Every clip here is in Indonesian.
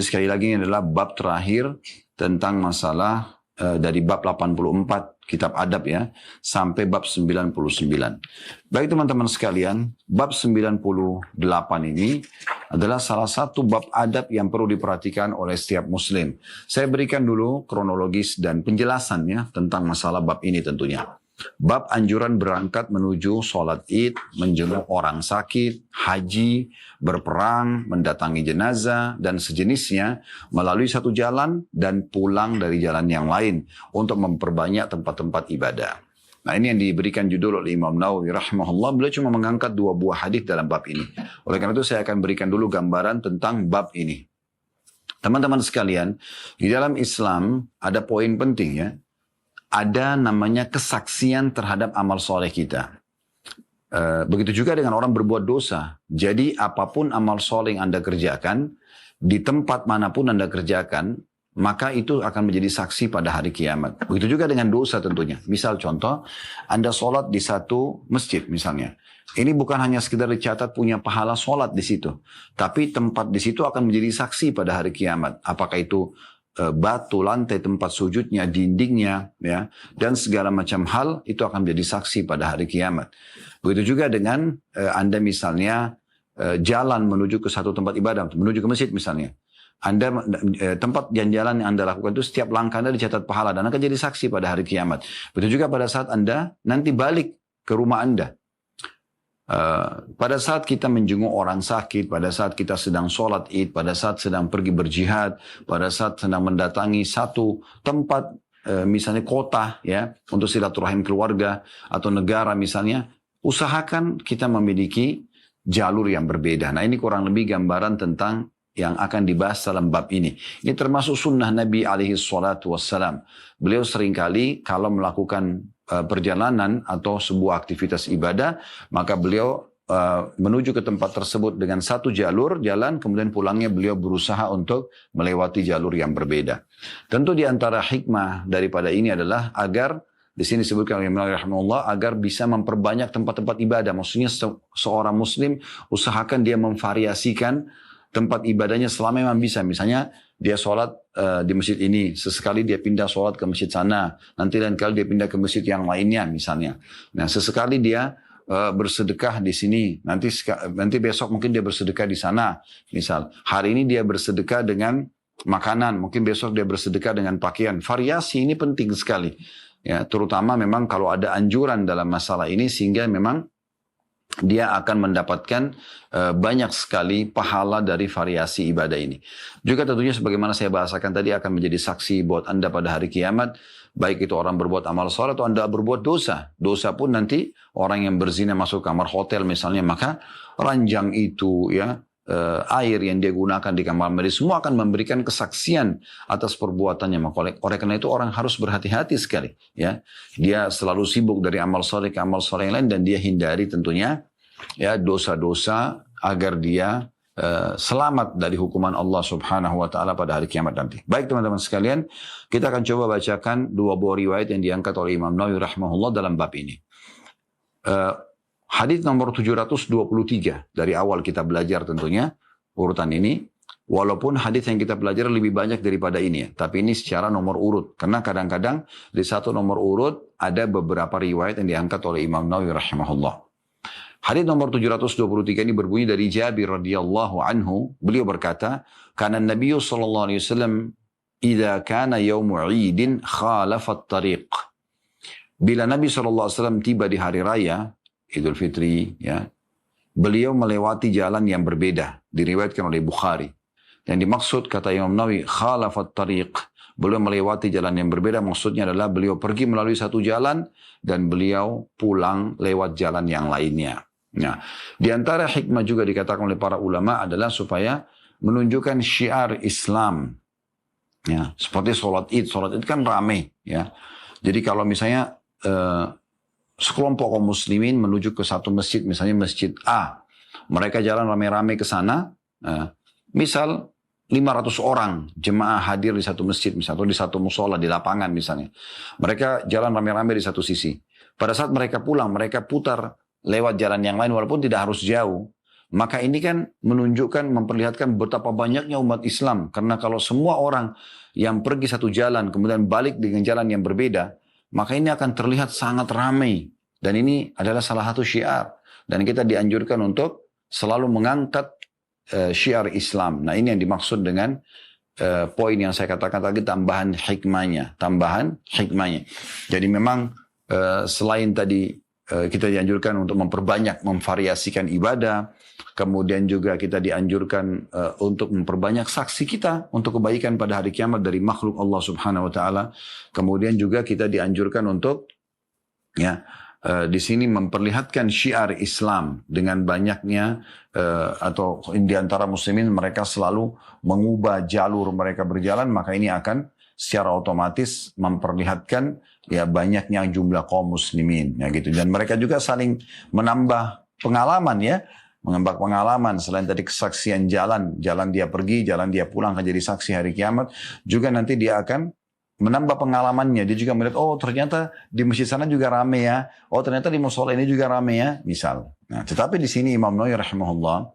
Sekali lagi ini adalah bab terakhir tentang masalah dari bab 84 kitab adab ya sampai bab 99. Baik teman-teman sekalian, bab 98 ini adalah salah satu bab adab yang perlu diperhatikan oleh setiap muslim. Saya berikan dulu kronologis dan penjelasannya tentang masalah bab ini tentunya. Bab anjuran berangkat menuju sholat id, menjenguk orang sakit, haji, berperang, mendatangi jenazah, dan sejenisnya melalui satu jalan dan pulang dari jalan yang lain untuk memperbanyak tempat-tempat ibadah. Nah ini yang diberikan judul oleh Imam Nawawi rahimahullah. Beliau cuma mengangkat 2 buah hadis dalam bab ini. Oleh karena itu saya akan berikan dulu gambaran tentang bab ini. Teman-teman sekalian, di dalam Islam ada poin penting ya. Ada namanya kesaksian terhadap amal soleh kita. Begitu juga dengan orang berbuat dosa. Jadi apapun amal soleh yang Anda kerjakan, di tempat manapun Anda kerjakan, maka itu akan menjadi saksi pada hari kiamat. Begitu juga dengan dosa tentunya. Misal contoh, Anda sholat di satu masjid misalnya. Ini bukan hanya sekedar dicatat punya pahala sholat di situ. Tapi tempat di situ akan menjadi saksi pada hari kiamat. Apakah itu batu, lantai tempat sujudnya, dindingnya, ya, dan segala macam hal itu akan menjadi saksi pada hari kiamat. Begitu juga dengan Anda misalnya jalan menuju ke satu tempat ibadah, menuju ke masjid misalnya. Anda tempat jalan yang Anda lakukan itu setiap langkah Anda dicatat pahala dan akan jadi saksi pada hari kiamat. Begitu juga pada saat Anda nanti balik ke rumah Anda. Pada saat kita menjenguk orang sakit, pada saat kita sedang sholat id, pada saat sedang pergi berjihad, pada saat sedang mendatangi satu tempat, misalnya kota, ya, untuk silaturahim keluarga atau negara misalnya, usahakan kita memiliki jalur yang berbeda. Nah ini kurang lebih gambaran tentang yang akan dibahas dalam bab ini. Ini termasuk sunnah Nabi alaihi salatu wassalam. Beliau seringkali kalau melakukan perjalanan atau sebuah aktivitas ibadah, maka beliau menuju ke tempat tersebut dengan satu jalur jalan, kemudian pulangnya beliau berusaha untuk melewati jalur yang berbeda. Tentu di antara hikmah daripada ini adalah agar di sini disebutkan oleh Imam rahimahullah agar bisa memperbanyak tempat-tempat ibadah. Maksudnya seorang muslim usahakan dia memvariasikan tempat ibadahnya selama memang bisa. Misalnya dia sholat di masjid ini, sesekali dia pindah sholat ke masjid sana, nanti lain kali dia pindah ke masjid yang lainnya misalnya. Nah sesekali dia bersedekah di sini, nanti besok mungkin dia bersedekah di sana. Misal hari ini dia bersedekah dengan makanan, mungkin besok dia bersedekah dengan pakaian. Variasi ini penting sekali, ya, terutama memang kalau ada anjuran dalam masalah ini sehingga memang dia akan mendapatkan banyak sekali pahala dari variasi ibadah ini. Juga tentunya sebagaimana saya bahasakan tadi akan menjadi saksi buat Anda pada hari kiamat. Baik itu orang berbuat amal soleh atau Anda berbuat dosa. Dosa pun nanti orang yang berzina masuk kamar hotel misalnya, maka ranjang itu ya, air yang dia gunakan di kamar mandi semua akan memberikan kesaksian atas perbuatannya. Maka oleh karena itu orang harus berhati-hati sekali ya. Dia selalu sibuk dari amal soleh ke amal soleh yang lain dan dia hindari tentunya ya dosa-dosa agar dia selamat dari hukuman Allah Subhanahu wa taala pada hari kiamat nanti. Baik teman-teman sekalian, kita akan coba bacakan 2 buah riwayat yang diangkat oleh Imam Nawawi rahimahullah dalam bab ini. Hadis nomor 723 dari awal kita belajar tentunya urutan ini. Walaupun hadis yang kita belajar lebih banyak daripada ini ya, tapi ini secara nomor urut. Karena kadang-kadang di satu nomor urut ada beberapa riwayat yang diangkat oleh Imam Nawawi rahimahullah. Hadis nomor 723 ini berbunyi dari Jabir radhiyallahu anhu. Beliau berkata, "Kana Nabi sallallahu alaihi wasallam idza kana yaumu 'idin khalafa at-tariq." Bila Nabi sallallahu alaihi wasallam tiba di hari raya Idul Fitri, ya, beliau melewati jalan yang berbeda. Diriwayatkan oleh Bukhari. Yang dimaksud kata Imam Nawawi, khalafat tariq. Beliau melewati jalan yang berbeda. Maksudnya adalah beliau pergi melalui satu jalan dan beliau pulang lewat jalan yang lainnya. Nah, di antara hikmah juga dikatakan oleh para ulama adalah supaya menunjukkan syiar Islam. Ya, seperti sholat id. Sholat id kan ramai. Ya. Jadi kalau misalnya sekelompok kaum muslimin menuju ke satu masjid, misalnya masjid A. Mereka jalan rame-rame ke sana. Misal 500 orang jemaah hadir di satu masjid misalnya, atau di satu musola, di lapangan misalnya. Mereka jalan rame-rame di satu sisi. Pada saat mereka pulang, mereka putar lewat jalan yang lain walaupun tidak harus jauh. Maka ini kan menunjukkan, memperlihatkan betapa banyaknya umat Islam. Karena kalau semua orang yang pergi satu jalan, kemudian balik dengan jalan yang berbeda, maka ini akan terlihat sangat ramai. Dan ini adalah salah satu syiar. Dan kita dianjurkan untuk selalu mengangkat syiar Islam. Nah ini yang dimaksud dengan poin yang saya katakan tadi, tambahan hikmahnya. Jadi memang selain tadi kita dianjurkan untuk memperbanyak, memvariasikan ibadah. Kemudian juga kita dianjurkan untuk memperbanyak saksi kita untuk kebaikan pada hari kiamat dari makhluk Allah Subhanahu Wa Taala. Kemudian juga kita dianjurkan untuk di sini memperlihatkan syiar Islam dengan banyaknya atau di antara muslimin mereka selalu mengubah jalur mereka berjalan, maka ini akan secara otomatis memperlihatkan banyaknya jumlah kaum muslimin gitu. Dan mereka juga saling menambah pengalaman menambah pengalaman selain tadi kesaksian jalan dia pergi, jalan dia pulang akan jadi saksi hari kiamat, juga nanti dia akan menambah pengalamannya. Dia juga melihat, oh ternyata di masjid sana juga rame ya, oh ternyata di musola ini juga rame ya, misal. Nah, tetapi di sini Imam Nawawi rahimahullah,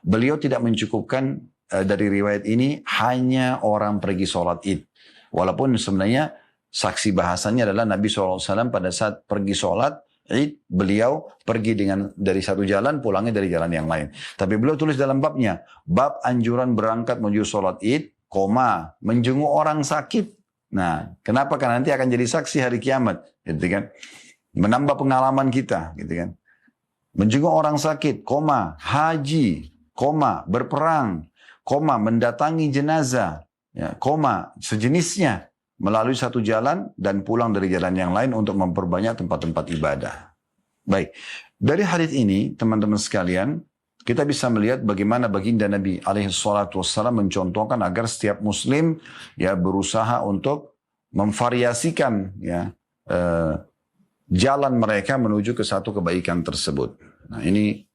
beliau tidak mencukupkan dari riwayat ini hanya orang pergi sholat id. Walaupun sebenarnya saksi bahasanya adalah Nabi SAW pada saat pergi sholat id, beliau pergi dari satu jalan, pulangnya dari jalan yang lain. Tapi beliau tulis dalam babnya, bab anjuran berangkat menuju sholat id, menjenguk orang sakit. Nah, kenapa? Karena nanti akan jadi saksi hari kiamat, gitu kan? Menambah pengalaman kita, gitu kan? Menjenguk orang sakit, haji, berperang, mendatangi jenazah, sejenisnya melalui satu jalan dan pulang dari jalan yang lain untuk memperbanyak tempat-tempat ibadah. Baik, dari hadis ini teman-teman sekalian, kita bisa melihat bagaimana baginda Nabi SAW mencontohkan agar setiap muslim berusaha untuk memvariasikan jalan mereka menuju ke satu kebaikan tersebut. Nah, ini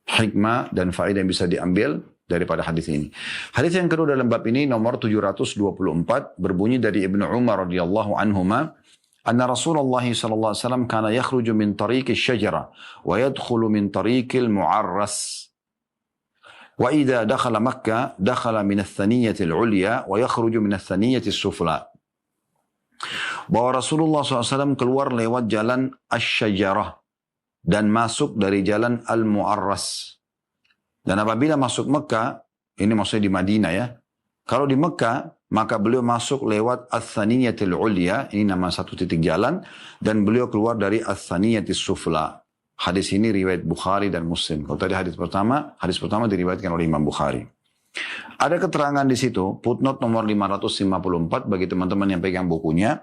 hikmah dan faedah yang bisa diambil daripada hadis ini. Hadis yang kedua dalam bab ini nomor 724 berbunyi dari Ibnu Umar radhiyallahu anhuma, anna Rasulullah sallallahu alaihi wasallam kana yakhruju min tariqi syajara wa yadkhulu min tariqil mu'arras. Wa idza dakhala Makkah dakhala min ats-tsaniyati al-'ulya wa yakhruju min ats-tsaniyati as-sufla. Bahwa Rasulullah SAW keluar lewat jalan Asy-Syajarah dan masuk dari jalan Al-Mu'arras. Dan apabila masuk Mekah, ini maksudnya di Madinah ya. Kalau di Mekah, maka beliau masuk lewat Ats-Tsaniyatil Ulya, ini nama satu titik jalan, dan beliau keluar dari Ats-Tsaniyatis Sufla. Hadis ini riwayat Bukhari dan Muslim. Kalau tadi hadis pertama diriwayatkan oleh Imam Bukhari. Ada keterangan di situ, footnote nomor 554 bagi teman-teman yang pegang bukunya.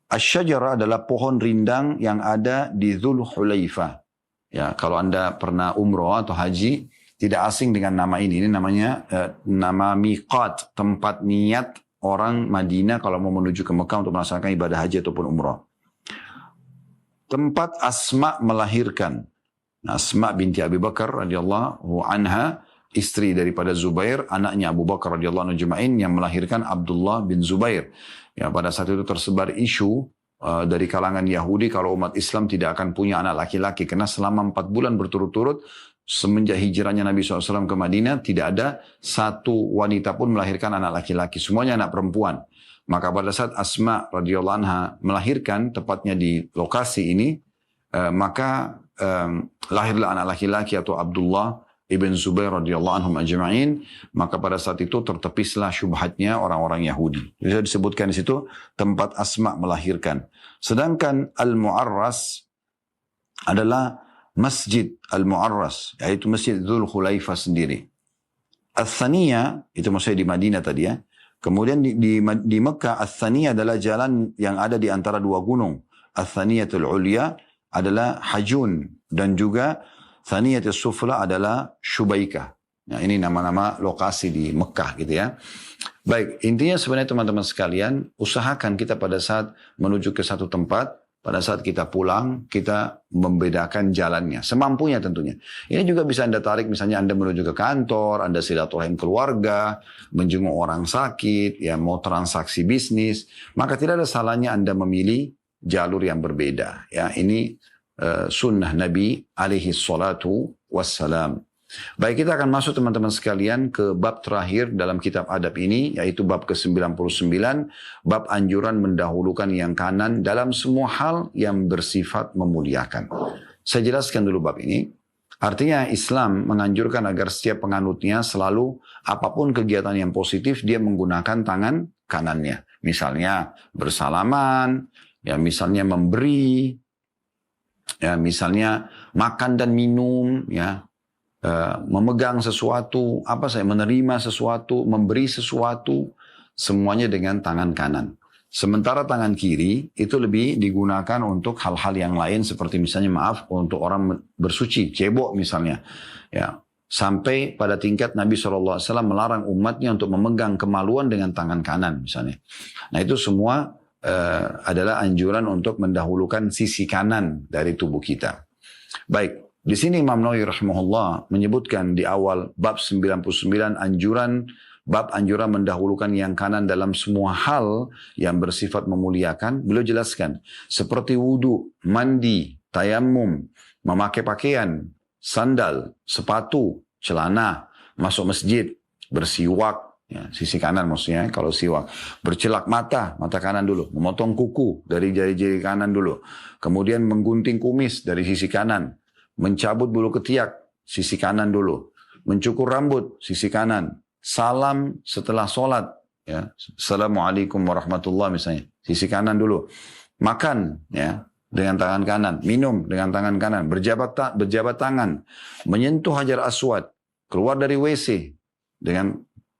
Asy-Syajarah adalah pohon rindang yang ada di Dzul Hulaifah. Ya, kalau Anda pernah umroh atau haji, tidak asing dengan nama ini. Ini namanya nama miqat, tempat niat orang Madinah kalau mau menuju ke Mekah untuk melaksanakan ibadah haji ataupun umrah. Tempat Asma melahirkan. Asma binti Abi Bakar radhiyallahu anha, istri daripada Zubair, anaknya Abu Bakar radhiyallahu anhu ajma'in, yang melahirkan Abdullah bin Zubair. Ya, pada saat itu tersebar isu dari kalangan Yahudi kalau umat Islam tidak akan punya anak laki-laki, karena selama 4 bulan berturut-turut semenjak hijrahnya Nabi SAW ke Madinah, tidak ada satu wanita pun melahirkan anak laki-laki. Semuanya anak perempuan. Maka pada saat Asma radhiyallahu anha melahirkan, tepatnya di lokasi ini, maka lahirlah anak laki-laki atau Abdullah ibn Zubair radhiyallahu anhum ajma'in. Maka pada saat itu tertepislah syubhatnya orang-orang Yahudi. Jadi disebutkan di situ tempat Asma melahirkan. Sedangkan Al-Mu'arras adalah Masjid Al-Mu'arras, yaitu Masjid Dzul Khulaifah sendiri. Ats-Tsaniyah, itu maksudnya di Madinah tadi ya. Kemudian di Mekah, Ats-Tsaniyah adalah jalan yang ada di antara dua gunung. Ats-Tsaniyatul Ulya adalah Hajun, dan juga Tsaniyatus Sufla adalah Syubaikah. Nah, ini nama-nama lokasi di Mekah gitu ya. Baik, intinya sebenarnya teman-teman sekalian, usahakan kita pada saat menuju ke satu tempat, pada saat kita pulang, kita membedakan jalannya. Semampunya tentunya. Ini juga bisa Anda tarik, misalnya Anda menuju ke kantor, Anda silaturahim keluarga, menjenguk orang sakit, ya mau transaksi bisnis. Maka tidak ada salahnya Anda memilih jalur yang berbeda. Ya, ini sunnah Nabi alaihi salatu wassalam. Baik, kita akan masuk teman-teman sekalian ke bab terakhir dalam kitab adab ini, yaitu bab ke-99, bab anjuran mendahulukan yang kanan dalam semua hal yang bersifat memuliakan. Saya jelaskan dulu bab ini. Artinya Islam menganjurkan agar setiap penganutnya selalu apapun kegiatan yang positif dia menggunakan tangan kanannya. Misalnya bersalaman, ya misalnya memberi, ya misalnya makan dan minum, ya memegang sesuatu, menerima sesuatu, memberi sesuatu, semuanya dengan tangan kanan. Sementara tangan kiri itu lebih digunakan untuk hal-hal yang lain seperti misalnya untuk orang bersuci, cebok misalnya. Ya, sampai pada tingkat Nabi SAW melarang umatnya untuk memegang kemaluan dengan tangan kanan misalnya. Nah itu semua adalah anjuran untuk mendahulukan sisi kanan dari tubuh kita. Baik. Di sini Imam Nawawi rahimahullah menyebutkan di awal bab 99 bab anjuran mendahulukan yang kanan dalam semua hal yang bersifat memuliakan. Beliau jelaskan seperti wudu, mandi, tayamum, memakai pakaian, sandal, sepatu, celana, masuk masjid, bersiwak, ya, sisi kanan maksudnya kalau siwak, bercelak mata kanan dulu, memotong kuku dari jari-jari kanan dulu, kemudian menggunting kumis dari sisi kanan, mencabut bulu ketiak, sisi kanan dulu. Mencukur rambut, sisi kanan. Salam setelah sholat. Ya. Assalamualaikum warahmatullahi misalnya. Sisi kanan dulu. Makan ya dengan tangan kanan. Minum dengan tangan kanan. Berjabat tangan. Menyentuh hajar aswad. Keluar dari WC dengan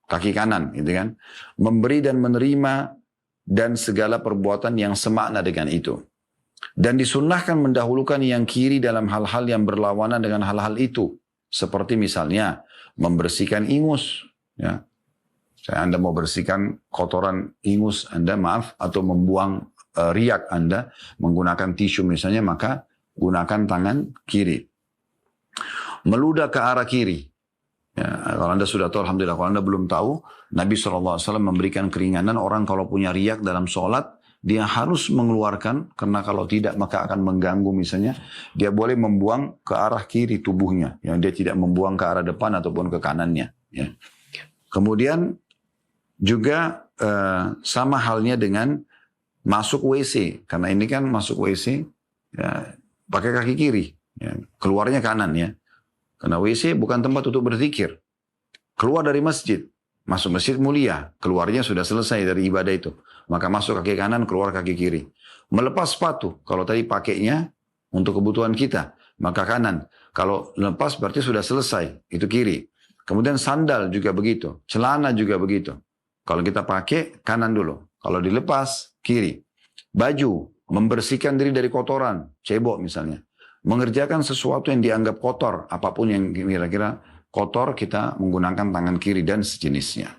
kaki kanan. Gitu kan. Memberi dan menerima dan segala perbuatan yang semakna dengan itu. Dan disunnahkan mendahulukan yang kiri dalam hal-hal yang berlawanan dengan hal-hal itu. Seperti misalnya membersihkan ingus. Ya. Anda mau bersihkan kotoran ingus Anda, atau membuang riak Anda menggunakan tisu misalnya, maka gunakan tangan kiri. Meludah ke arah kiri. Ya, kalau Anda sudah tahu, alhamdulillah. Kalau Anda belum tahu, Nabi SAW memberikan keringanan orang kalau punya riak dalam sholat, dia harus mengeluarkan, karena kalau tidak maka akan mengganggu misalnya. Dia boleh membuang ke arah kiri tubuhnya, yang dia tidak membuang ke arah depan ataupun ke kanannya. Ya. Kemudian juga sama halnya dengan masuk WC. Karena ini kan masuk WC ya, pakai kaki kiri. Ya. Keluarnya kanan ya. Karena WC bukan tempat untuk berzikir. Keluar dari masjid. Masuk masjid mulia, keluarnya sudah selesai dari ibadah itu. Maka masuk kaki kanan, keluar kaki kiri. Melepas sepatu, kalau tadi pakainya untuk kebutuhan kita, maka kanan. Kalau lepas berarti sudah selesai, itu kiri. Kemudian sandal juga begitu, celana juga begitu. Kalau kita pakai, kanan dulu. Kalau dilepas, kiri. Baju, membersihkan diri dari kotoran, cebok misalnya. Mengerjakan sesuatu yang dianggap kotor, apapun yang kira-kira kotor, kita menggunakan tangan kiri dan sejenisnya.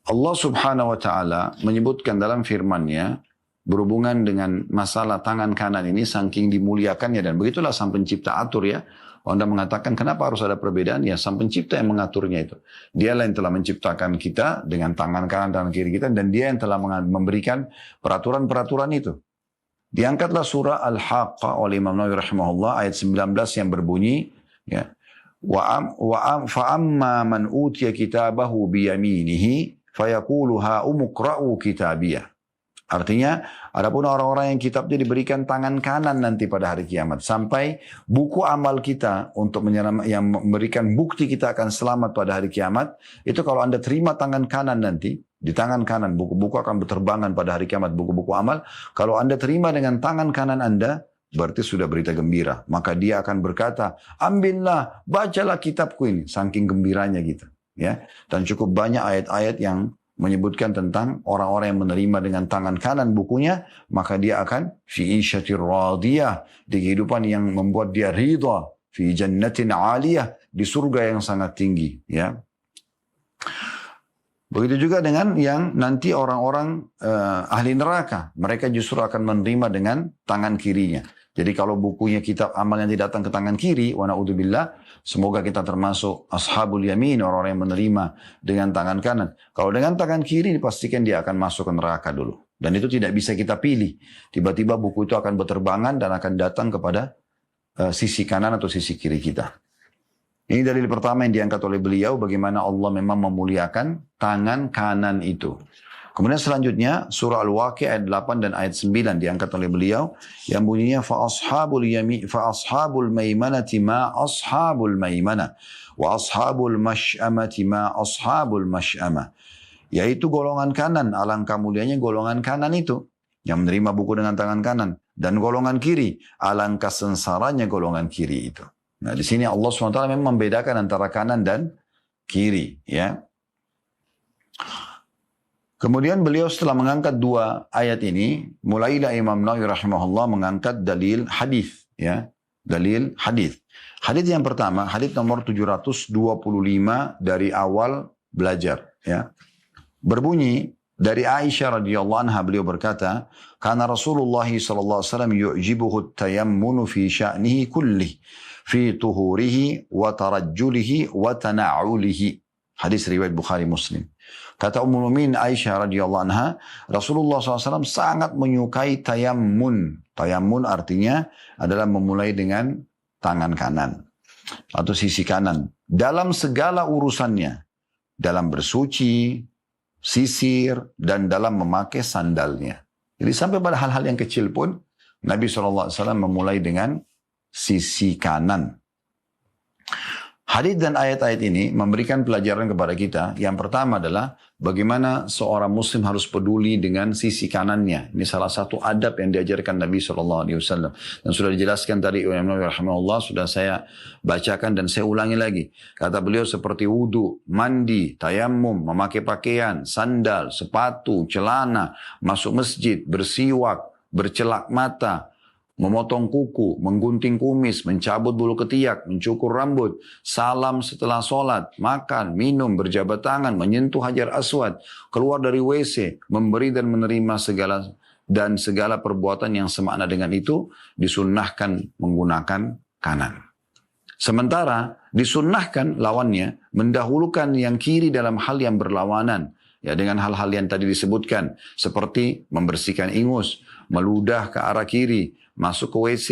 Allah subhanahu wa ta'ala menyebutkan dalam firman-Nya berhubungan dengan masalah tangan kanan ini saking dimuliakannya, dan begitulah sang pencipta atur ya. Anda mengatakan kenapa harus ada perbedaan? Ya sang pencipta yang mengaturnya itu. Dialah yang telah menciptakan kita dengan tangan kanan dan kiri kita, dan dia yang telah memberikan peraturan-peraturan itu. Diangkatlah surah Al-Haqqah oleh Imam Nawawi rahimahullah ayat 19 yang berbunyi ya, فَأَمَّا مَنْ أُوتِيَ كِتَابَهُ بِيَمِينِهِ فَيَقُولُ هَاؤُمُ اقْرَءُوا كِتَابِيَهْ. Artinya, adapun orang-orang yang kitabnya diberikan tangan kanan nanti pada hari kiamat, sampai buku amal kita untuk yang memberikan bukti kita akan selamat pada hari kiamat, itu kalau Anda terima tangan kanan nanti, di tangan kanan buku-buku akan berterbangan pada hari kiamat, buku-buku amal. Kalau Anda terima dengan tangan kanan Anda, berarti sudah berita gembira. Maka dia akan berkata, ambillah, bacalah kitabku ini. Saking gembiranya gitu. Ya. Dan cukup banyak ayat-ayat yang menyebutkan tentang orang-orang yang menerima dengan tangan kanan bukunya, maka dia akan fi isyatir radiyah, di kehidupan yang membuat dia ridha, fi jannatin aliyah, di surga yang sangat tinggi. Ya. Begitu juga dengan yang nanti orang-orang ahli neraka. Mereka justru akan menerima dengan tangan kirinya. Jadi kalau bukunya kitab amal yang datang ke tangan kiri, wa na'udzubillah, semoga kita termasuk ashabul yamin, orang-orang yang menerima dengan tangan kanan. Kalau dengan tangan kiri, dipastikan dia akan masuk ke neraka dulu. Dan itu tidak bisa kita pilih. Tiba-tiba buku itu akan berterbangan dan akan datang kepada sisi kanan atau sisi kiri kita. Ini dalil pertama yang diangkat oleh beliau, bagaimana Allah memang memuliakan tangan kanan itu. Kemudian selanjutnya surah Al-Waqi'ah ayat 8 dan ayat 9 diangkat oleh beliau yang bunyinya fa ashabul maimanati ma ashabul maimanah wa ashabul masy'amati ma ashabul masy'amah, yaitu golongan kanan, alangkah mulianya golongan kanan itu yang menerima buku dengan tangan kanan, dan golongan kiri, alangkah sengsaranya golongan kiri itu. Nah, di sini Allah SWT memang membedakan antara kanan dan kiri, ya. Kemudian beliau setelah mengangkat dua ayat ini, mulailah Imam Nawawi rahimahullah mengangkat dalil hadis, ya. Dalil hadis. Hadis yang pertama, hadis nomor 725 dari awal belajar, ya. Berbunyi dari Aisyah radhiyallahu anha, beliau berkata, "Kana Rasulullah sallallahu alaihi wasallam yu'jibuhu at-tayammunu fi sya'nihi kullih, fi tuhurihi wa tarajjulihi wa tana'ulihi." Hadis riwayat Bukhari Muslim. Kata Ummul Mukminin Aisyah radhiyallahu anha, Rasulullah SAW sangat menyukai tayammun. Tayammun artinya adalah memulai dengan tangan kanan atau sisi kanan dalam segala urusannya, dalam bersuci, sisir, dan dalam memakai sandalnya. Jadi sampai pada hal-hal yang kecil pun Nabi SAW memulai dengan sisi kanan. Hadis dan ayat-ayat ini memberikan pelajaran kepada kita. Yang pertama adalah bagaimana seorang muslim harus peduli dengan sisi kanannya. Ini salah satu adab yang diajarkan Nabi SAW. Dan sudah dijelaskan tadi Imam Nawawi rahimahullah, sudah saya bacakan dan saya ulangi lagi. Kata beliau seperti wudu, mandi, tayammum, memakai pakaian, sandal, sepatu, celana, masuk masjid, bersiwak, bercelak mata, memotong kuku, menggunting kumis, mencabut bulu ketiak, mencukur rambut, salam setelah sholat, makan, minum, berjabat tangan, menyentuh hajar aswad, keluar dari WC, memberi dan menerima segala perbuatan yang semakna dengan itu disunnahkan menggunakan kanan. Sementara disunnahkan lawannya mendahulukan yang kiri dalam hal yang berlawanan, ya, dengan hal-hal yang tadi disebutkan seperti membersihkan ingus, meludah ke arah kiri, masuk ke WC,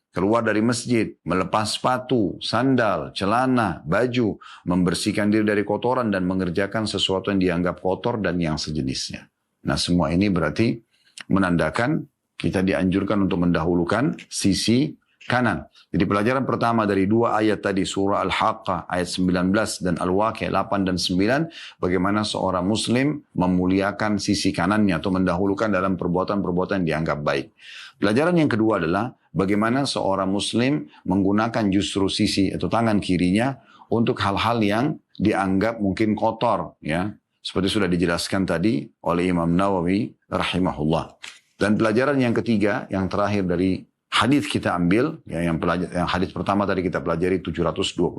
keluar dari masjid, melepas sepatu, sandal, celana, baju, membersihkan diri dari kotoran dan mengerjakan sesuatu yang dianggap kotor dan yang sejenisnya. Nah, semua ini berarti menandakan kita dianjurkan untuk mendahulukan sisi kanan. Jadi pelajaran pertama dari dua ayat tadi, surah Al-Haqqah ayat 19 dan Al-Waqi'ah 8 dan 9, bagaimana seorang muslim memuliakan sisi kanannya atau mendahulukan dalam perbuatan-perbuatan yang dianggap baik. Pelajaran yang kedua adalah bagaimana seorang muslim menggunakan justru sisi atau tangan kirinya untuk hal-hal yang dianggap mungkin kotor, ya. Seperti sudah dijelaskan tadi oleh Imam Nawawi rahimahullah. Dan pelajaran yang ketiga, yang terakhir dari hadis kita ambil, ya, yang hadis pertama tadi kita pelajari 725,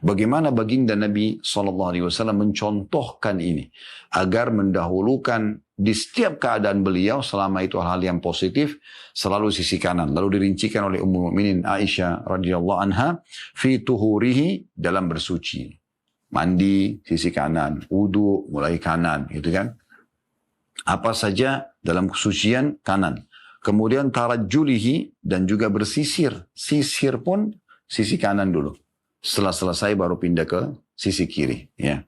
bagaimana baginda Nabi SAW mencontohkan ini agar mendahulukan di setiap keadaan beliau selama itu hal-hal yang positif selalu sisi kanan. Lalu dirincikan oleh Ummul Mukminin Aisyah radhiyallahu anha, fi tuhurihi, dalam bersuci, mandi sisi kanan, wudu mulai kanan, gitu kan? Apa saja dalam kesucian kanan. Kemudian tarajjulihi, dan juga bersisir. Sisir pun sisi kanan dulu. Setelah selesai baru pindah ke sisi kiri. Ya.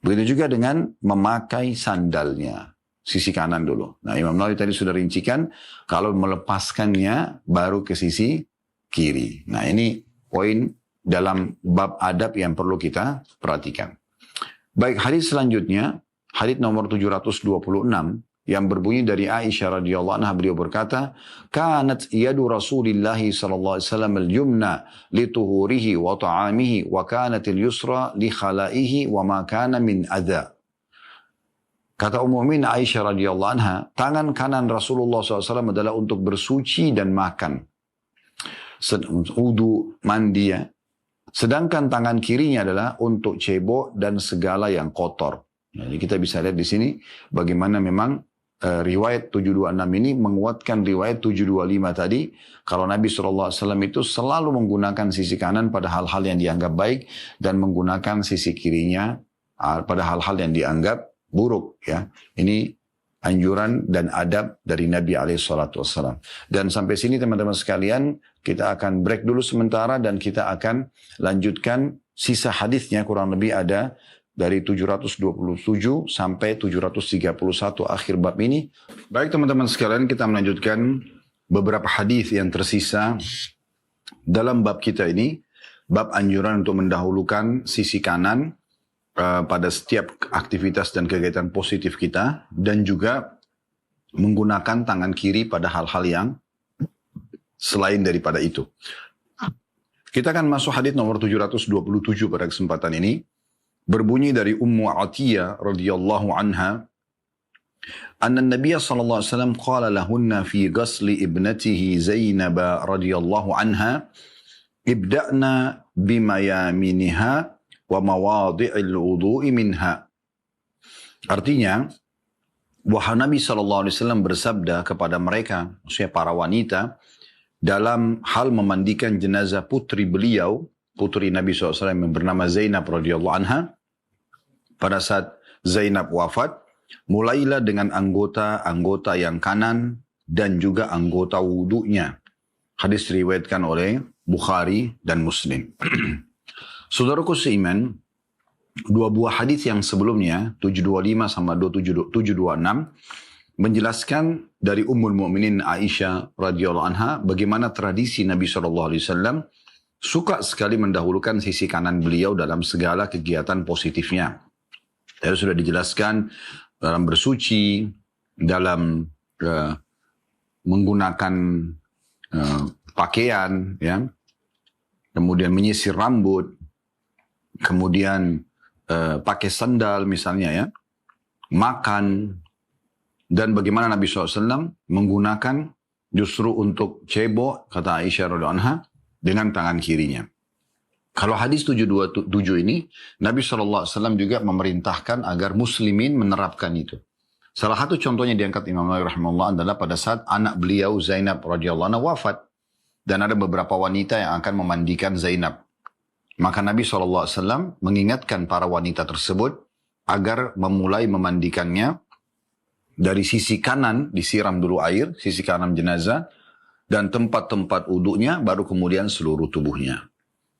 Begitu juga dengan memakai sandalnya. Sisi kanan dulu. Nah, Imam Nawawi tadi sudah rincikan, kalau melepaskannya baru ke sisi kiri. Nah, ini poin dalam bab adab yang perlu kita perhatikan. Baik, hadis selanjutnya, hadis nomor 726, yang berbunyi dari Aisyah radhiyallahu anha, beliau berkata, "Kanat yadu Rasulillah sallallahu alaihi wasallam al-yumna li tuhurihi wa ta'amihi wa kanat al-yusra li khalaihi wa ma kana min adza." Kata Ummul Mukminin Aisyah radhiyallahu anha, tangan kanan Rasulullah SAW adalah untuk bersuci dan makan, wudu, mandi, ya. Sedangkan tangan kirinya adalah untuk cebok dan segala yang kotor. Jadi kita bisa lihat di sini bagaimana memang riwayat 726 ini menguatkan riwayat 725 tadi. Kalau Nabi SAW itu selalu menggunakan sisi kanan pada hal-hal yang dianggap baik dan menggunakan sisi kirinya pada hal-hal yang dianggap buruk, ya. Ini anjuran dan adab dari Nabi SAW. Dan sampai sini teman-teman sekalian, kita akan break dulu sementara dan kita akan lanjutkan sisa hadisnya kurang lebih ada dari 727 sampai 731 akhir bab ini. Baik teman-teman sekalian, kita melanjutkan beberapa hadis yang tersisa dalam bab kita ini. Bab anjuran untuk mendahulukan sisi kanan pada setiap aktivitas dan kegiatan positif kita, dan juga menggunakan tangan kiri pada hal-hal yang selain daripada itu. Kita akan masuk hadis nomor 727 pada kesempatan ini. Berbunyi dari Ummu Atiyah radhiyallahu anha, anna Nabiya sallallahu alaihi wasallam qala lahunna fi ghasli ibnatihi Zainab radhiyallahu anha, ibda'na bimayaminiha wa mawadhi'il wudu'i minha. Artinya, wahai Nabi SAW bersabda kepada mereka, maksudnya para wanita, dalam hal memandikan jenazah putri beliau, putri Nabi SAW yang bernama Zainab radhiyallahu anha, pada saat Zainab wafat, mulailah dengan anggota-anggota yang kanan dan juga anggota wudunya. Hadis diriwayatkan oleh Bukhari dan Muslim. Saudaraku seiman, dua buah hadis yang sebelumnya 725 sama 726 menjelaskan dari Ummul Mukminin Aisyah radhiyallahu anha bagaimana tradisi Nabi SAW suka sekali mendahulukan sisi kanan beliau dalam segala kegiatan positifnya. Tadi sudah dijelaskan dalam bersuci, dalam menggunakan pakaian, ya, kemudian menyisir rambut, kemudian pakai sandal misalnya, ya, makan, dan bagaimana Nabi SAW menggunakan justru untuk cebok, kata Aisyah radhiyallahu anha, dengan tangan kirinya. Kalau hadis 727 ini, Nabi SAW juga memerintahkan agar muslimin menerapkan itu. Salah satu contohnya diangkat Imam Nawawi rahimahullah adalah pada saat anak beliau Zainab radhiyallahu anha wafat. Dan ada beberapa wanita yang akan memandikan Zainab. Maka Nabi SAW mengingatkan para wanita tersebut agar memulai memandikannya dari sisi kanan, disiram dulu air, sisi kanan jenazah, dan tempat-tempat wudhunya, baru kemudian seluruh tubuhnya.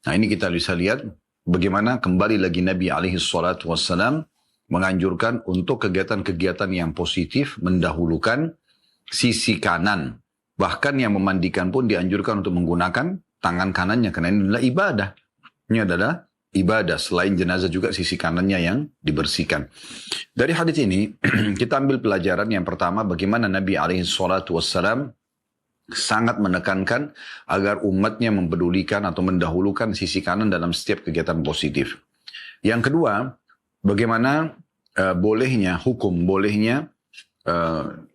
Nah ini kita bisa lihat bagaimana kembali lagi Nabi SAW menganjurkan untuk kegiatan-kegiatan yang positif mendahulukan sisi kanan. Bahkan yang memandikan pun dianjurkan untuk menggunakan tangan kanannya, karena ini adalah ibadah. Ini adalah ibadah, selain jenazah juga sisi kanannya yang dibersihkan. Dari hadis ini kita ambil pelajaran yang pertama, bagaimana Nabi SAW sangat menekankan agar umatnya mempedulikan atau mendahulukan sisi kanan dalam setiap kegiatan positif. Yang kedua, bagaimana bolehnya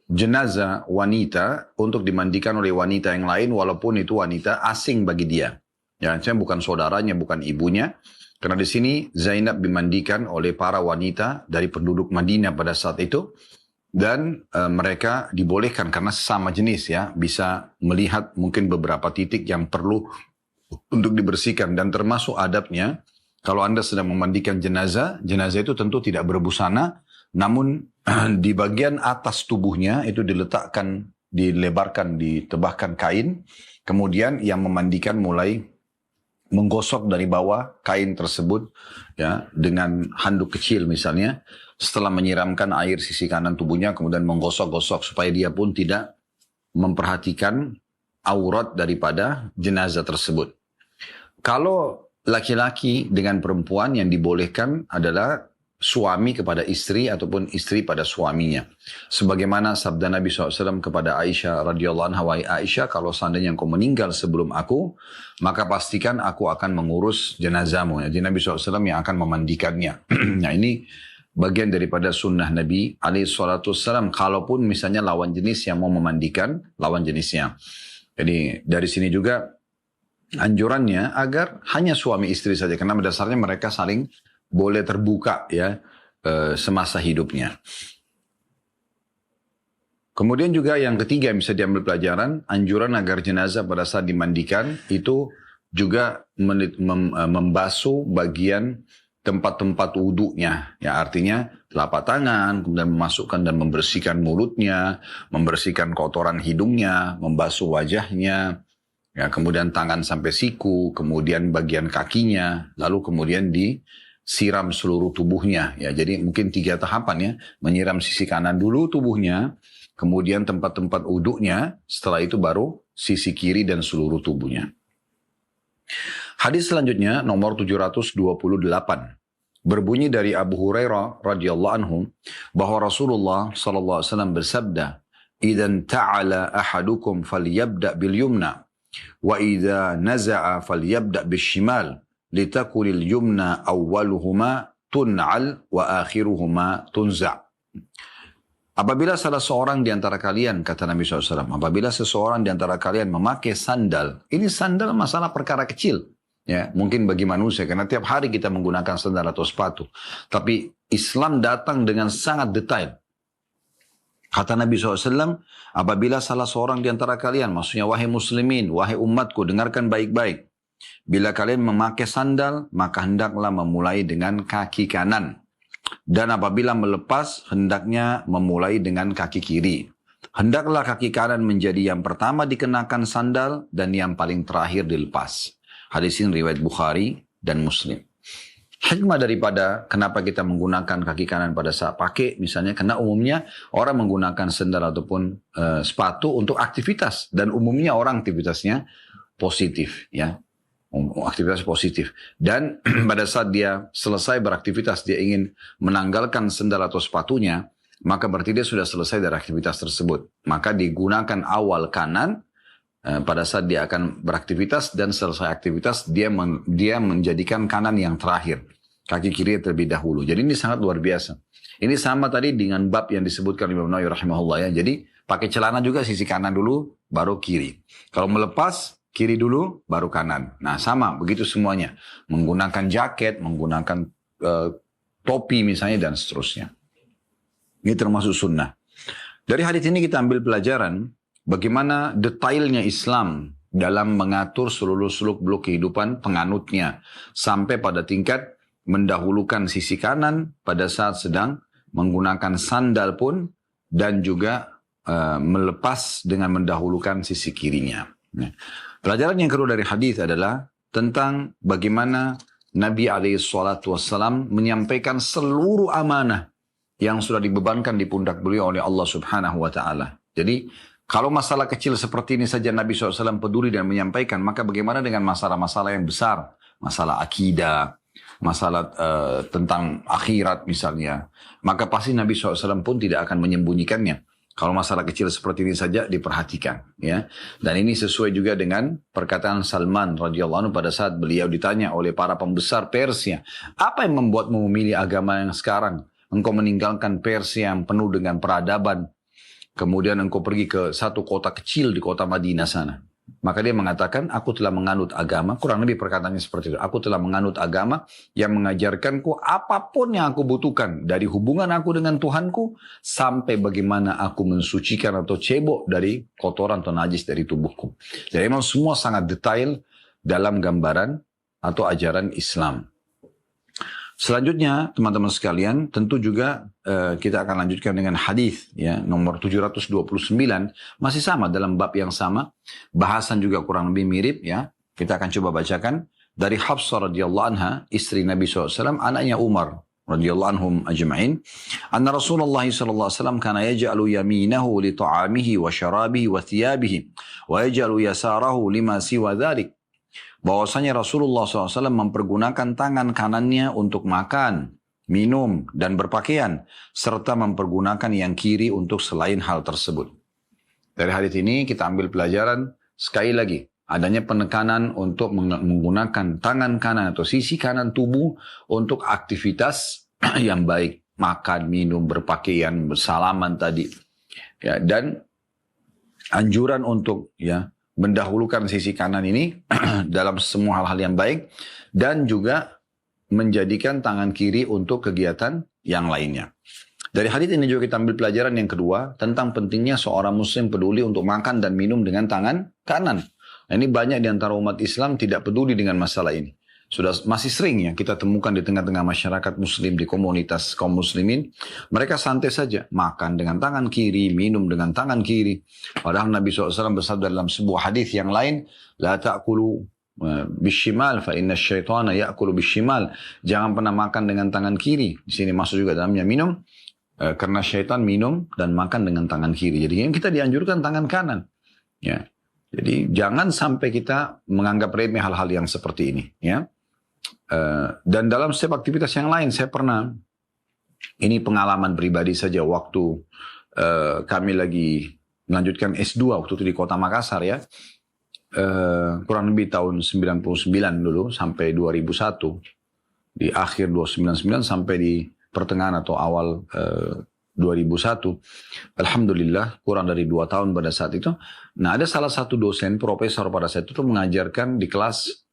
jenazah wanita untuk dimandikan oleh wanita yang lain walaupun itu wanita asing bagi dia. Ya, bukan saudaranya, bukan ibunya. Karena di sini Zainab dimandikan oleh para wanita dari penduduk Madinah pada saat itu. Dan mereka dibolehkan karena sesama jenis, ya, bisa melihat mungkin beberapa titik yang perlu untuk dibersihkan. Dan termasuk adabnya, kalau Anda sedang memandikan jenazah itu tentu tidak berbusana, namun di bagian atas tubuhnya itu diletakkan, dilebarkan, ditebahkan kain. Kemudian yang memandikan mulai menggosok dari bawah kain tersebut, ya, dengan handuk kecil misalnya. Setelah menyiramkan air sisi kanan tubuhnya, kemudian menggosok-gosok supaya dia pun tidak memperhatikan aurat daripada jenazah tersebut. Kalau laki-laki dengan perempuan, yang dibolehkan adalah suami kepada istri ataupun istri pada suaminya. Sebagaimana sabda Nabi SAW kepada Aisyah radhiyallahu anha, wahai Aisyah, kalau seandainya engkau meninggal sebelum aku, maka pastikan aku akan mengurus jenazahmu. Jadi Nabi SAW yang akan memandikannya. Nah ini bagian daripada sunnah Nabi SAW. Kalaupun misalnya lawan jenis yang mau memandikan lawan jenisnya. Jadi dari sini juga anjurannya agar hanya suami istri saja, karena dasarnya mereka saling boleh terbuka, ya, semasa hidupnya. Kemudian juga yang ketiga yang bisa diambil pelajaran, anjuran agar jenazah pada saat dimandikan itu juga membasuh bagian tempat-tempat wudhunya. Ya, artinya telapak tangan, kemudian memasukkan dan membersihkan mulutnya, membersihkan kotoran hidungnya, membasuh wajahnya, Ya, kemudian tangan sampai siku, kemudian bagian kakinya, lalu kemudian disiram seluruh tubuhnya. Ya, jadi mungkin 3 tahapan ya, menyiram sisi kanan dulu tubuhnya, kemudian tempat-tempat uduknya, setelah itu baru sisi kiri dan seluruh tubuhnya. Hadis selanjutnya nomor 728. Berbunyi dari Abu Hurairah radhiyallahu anhu bahwa Rasulullah sallallahu alaihi wasallam bersabda, "Idzan ta'ala ahadukum falyabda bil yumna wa idza naza'a falyabda bis shimal litakunil yumna awwaluhuma tun'al wa akhiruhuma tunza'." Apabila salah seorang di antara kalian, kata Nabi SAW, apabila seseorang di antara kalian memakai sandal, ini sandal masalah perkara kecil. Ya, mungkin bagi manusia, karena tiap hari kita menggunakan sandal atau sepatu. Tapi Islam datang dengan sangat detail. Kata Nabi SAW, apabila salah seorang di antara kalian, maksudnya wahai muslimin, wahai umatku, dengarkan baik-baik. Bila kalian memakai sandal, maka hendaklah memulai dengan kaki kanan. Dan apabila melepas, hendaknya memulai dengan kaki kiri. Hendaklah kaki kanan menjadi yang pertama dikenakan sandal dan yang paling terakhir dilepas. Hadis ini riwayat Bukhari dan Muslim. Hikmah daripada kenapa kita menggunakan kaki kanan pada saat pakai, misalnya karena umumnya orang menggunakan sandal ataupun sepatu untuk aktivitas. Dan umumnya orang aktivitasnya positif, ya. Aktivitas positif. Dan pada saat dia selesai beraktivitas, dia ingin menanggalkan sandal atau sepatunya, maka berarti dia sudah selesai dari aktivitas tersebut. Maka digunakan awal kanan pada saat dia akan beraktivitas, dan selesai aktivitas dia menjadikan kanan yang terakhir. Kaki kiri terlebih dahulu. Jadi ini sangat luar biasa. Ini sama tadi dengan bab yang disebutkan Imam Nawawi rahimahullah ya. Jadi pakai celana juga sisi kanan dulu, baru kiri. Kalau melepas, kiri dulu, baru kanan. Nah sama, begitu semuanya. Menggunakan jaket, menggunakan topi misalnya, dan seterusnya. Ini termasuk sunnah. Dari hadis ini kita ambil pelajaran bagaimana detailnya Islam dalam mengatur seluruh seluk-beluk kehidupan penganutnya. Sampai pada tingkat mendahulukan sisi kanan pada saat sedang menggunakan sandal pun, dan juga melepas dengan mendahulukan sisi kirinya. Nah, pelajaran yang kedua dari hadis adalah tentang bagaimana Nabi SAW menyampaikan seluruh amanah yang sudah dibebankan di pundak beliau oleh Allah Subhanahu wa Ta'ala. Jadi, kalau masalah kecil seperti ini saja Nabi SAW peduli dan menyampaikan, maka bagaimana dengan masalah-masalah yang besar? Masalah akidah, masalah tentang akhirat misalnya. Maka pasti Nabi SAW pun tidak akan menyembunyikannya. Kalau masalah kecil seperti ini saja diperhatikan, ya. Dan ini sesuai juga dengan perkataan Salman radhiyallahu anhu pada saat beliau ditanya oleh para pembesar Persia, apa yang membuatmu memilih agama yang sekarang? Engkau meninggalkan Persia yang penuh dengan peradaban, kemudian engkau pergi ke satu kota kecil di kota Madinah sana. Maka dia mengatakan, aku telah menganut agama, kurang lebih perkataannya seperti itu. Aku telah menganut agama yang mengajarkanku apapun yang aku butuhkan. Dari hubungan aku dengan Tuhanku, sampai bagaimana aku mensucikan atau cebok dari kotoran atau najis dari tubuhku. Jadi memang semua sangat detail dalam gambaran atau ajaran Islam. Selanjutnya teman-teman sekalian, tentu juga kita akan lanjutkan dengan hadis ya nomor 729, masih sama dalam bab yang sama, bahasan juga kurang lebih mirip ya. Kita akan coba bacakan dari Hafsah radhiyallahu anha, istri Nabi SAW, anaknya Umar radhiyallahu anhum ajma'in, anna Rasulullah sallallahu alaihi wasallam kana yaj'alu yaminahu li ta'amihi wa syarabihi wa thiyabihi wa yaj'alu yasarahu lima siwa dhalik. Bahwasanya Rasulullah SAW mempergunakan tangan kanannya untuk makan, minum, dan berpakaian, serta mempergunakan yang kiri untuk selain hal tersebut. Dari hadis ini kita ambil pelajaran sekali lagi, adanya penekanan untuk menggunakan tangan kanan atau sisi kanan tubuh untuk aktivitas yang baik, makan, minum, berpakaian, bersalaman tadi, ya, dan anjuran untuk mendahulukan sisi kanan ini dalam semua hal-hal yang baik, dan juga menjadikan tangan kiri untuk kegiatan yang lainnya. Dari hadits ini juga kita ambil pelajaran yang kedua tentang pentingnya seorang muslim peduli untuk makan dan minum dengan tangan kanan. Nah, ini banyak di antara umat Islam tidak peduli dengan masalah ini. sudah masih sering ya kita temukan di tengah-tengah masyarakat muslim, di komunitas kaum muslimin, mereka santai saja, makan dengan tangan kiri, minum dengan tangan kiri. Padahal Nabi SAW bersabda dalam sebuah hadis yang lain, la ta'kulu bishimal fa inna syaitana ya'kulu bishimal. Jangan pernah makan dengan tangan kiri. Di sini masuk juga dalamnya minum, karena syaitan minum dan makan dengan tangan kiri. Jadi kita dianjurkan tangan kanan. Ya. Jadi jangan sampai kita menganggap remeh hal-hal yang seperti ini. Ya. Dan dalam setiap aktivitas yang lain, saya pernah, ini pengalaman pribadi saja, waktu kami lagi melanjutkan S2 waktu itu di kota Makassar ya, kurang lebih tahun 99 dulu sampai 2001, di akhir 299 sampai di pertengahan atau awal 2001, alhamdulillah kurang dari 2 tahun pada saat itu. Nah, ada salah satu dosen profesor pada saat itu mengajarkan di kelas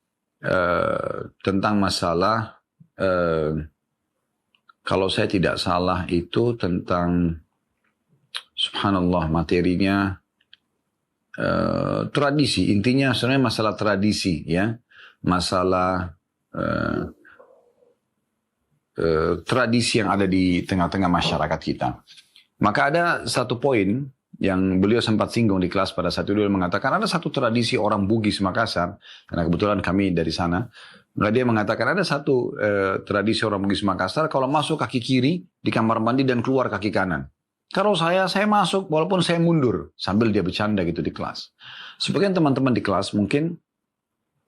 tentang masalah, kalau saya tidak salah itu tentang, subhanallah, materinya tradisi. Intinya sebenarnya masalah tradisi ya, masalah tradisi yang ada di tengah-tengah masyarakat kita. Maka ada satu poin yang beliau sempat singgung di kelas pada saat itu. Dia mengatakan ada satu tradisi orang Bugis Makassar, karena kebetulan kami dari sana. Maka dia mengatakan ada satu tradisi orang Bugis Makassar, kalau masuk kaki kiri di kamar mandi dan keluar kaki kanan. Kalau saya masuk walaupun saya mundur, sambil dia bercanda gitu di kelas. Sebagian teman-teman di kelas mungkin,